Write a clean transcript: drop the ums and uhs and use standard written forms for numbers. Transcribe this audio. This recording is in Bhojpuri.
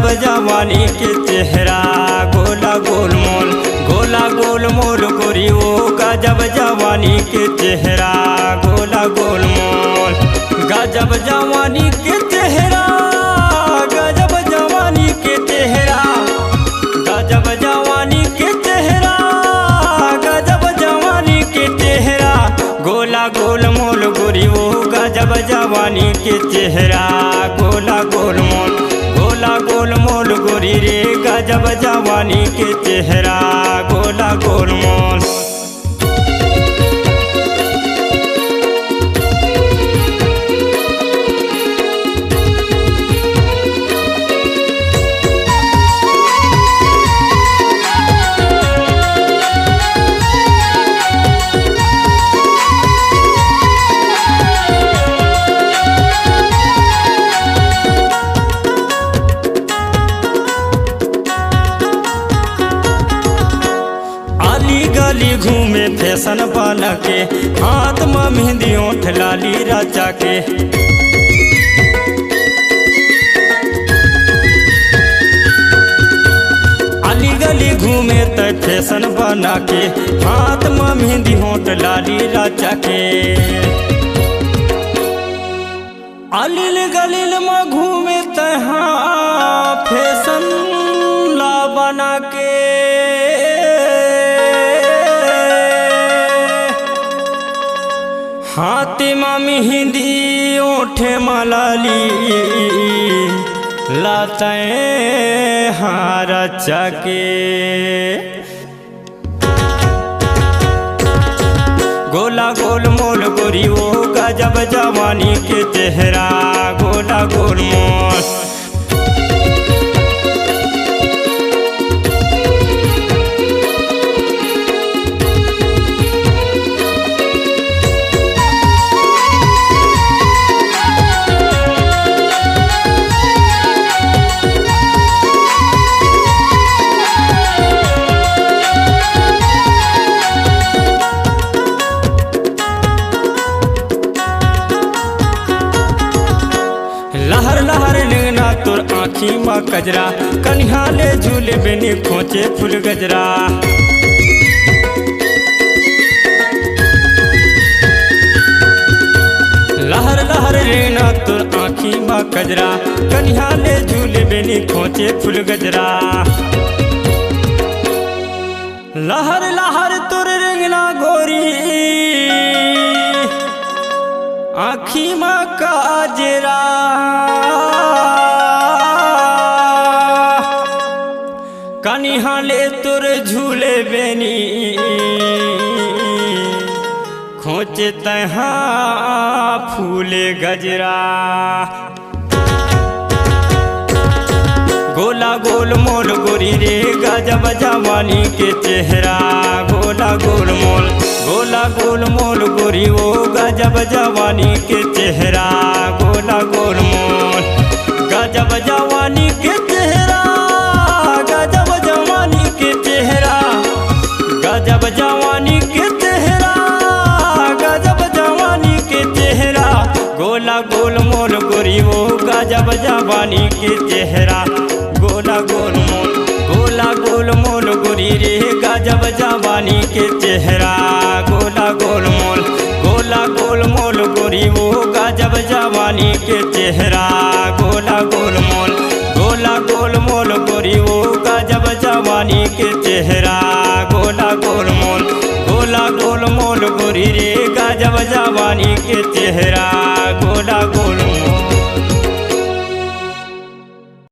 गजब जवानी के चेहरा गोला गोल मोल, गोला गोल मोल गोरी वो गजब जवानी के चेहरा गोला गोल मोल। गजब जवानी के चेहरा, गजब जवानी के चेहरा, गजब जवानी के चेहरा, गजब जवानी के चेहरा गोला गोल मोल गोरी वो गजब जवानी के चेहरा गोला गोल मोल, गोला गोल मोल गोरी रे गजब जवानी के चेहरा गोला गोल मोल। गली घूमे फैशन बना के, हाथ में मेहंदी ओठ लाली रचा के। अली गली घूमे त फैशन बना के, हाथ में मेहंदी ओठ लाली रचा के। अलील गलील में घूमे त फैशन ला बना के। हाथी में मेहंदी ओठे मलाली लाते हार चके। गोला गोल मोल गोरी वो गजब जवानी के चेहरा गोला गोल मोल। लहर लहर लेना तोर आँखी में कजरा, कन्हा ले झूले बेनी खोचे फूल गजरा। लहर लहर लेना तोर आँखी में कजरा, कन्हा ले झूले बेनी खोचे फूल गजरा। लहर लहर तोर रेंगना गोरी आँखी में काजरा। कनिहा ले तुर झूले बेनी खोचे तहा फूले गजरा। गोला गोल मोल गोरी रे गजब जवानी के चेहरा गोला गोल मोल, गोला गोल मोल गोरी वो गजब जवानी के चेहरा गोला गोल मोल। गजब जवानी के चेहरा, गजब जवानी के चेहरा, गजब जवानी के चेहरा, गजब जवानी के चेहरा गोला गोल मोल गोरी वो गजब जवानी के चेहरा गोला गोल मोल, गोला गोल मोल गोरी रे गजब जवानी के चेहरा गोला गोल मोल, गोला गोल मोल गोरी वो गजब जवानी के चेहरा गोला गोल मोल, गोला गोल मोल गोरी वो गजब जवानी के चेहरा गोला गोल मोल, गोला गोल मोल गोरी रे गजब जवानी के चेहरा गोला गोल।